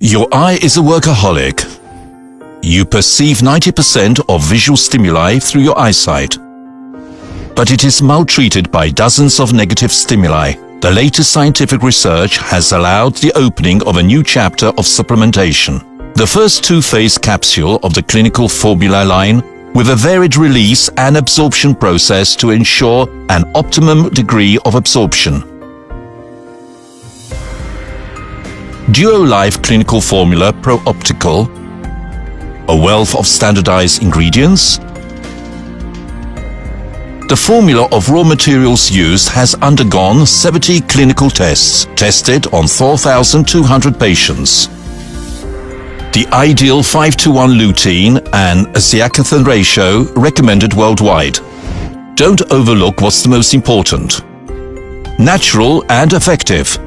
Your eye is a workaholic. You perceive 90% of visual stimuli through your eyesight. But it is maltreated by dozens of negative stimuli. The latest scientific research has allowed the opening of a new chapter of supplementation. The first two-phase capsule of the Clinical Formula line with a varied release and absorption process to ensure an optimum degree of absorption. DuoLife Clinical Formula ProOptical, a wealth of standardized ingredients. The formula of raw materials used has undergone 70 clinical tests, tested on 4,200 patients. The ideal 5:1 lutein and zeaxanthin ratio recommended worldwide. Don't overlook what's the most important. Natural and effective.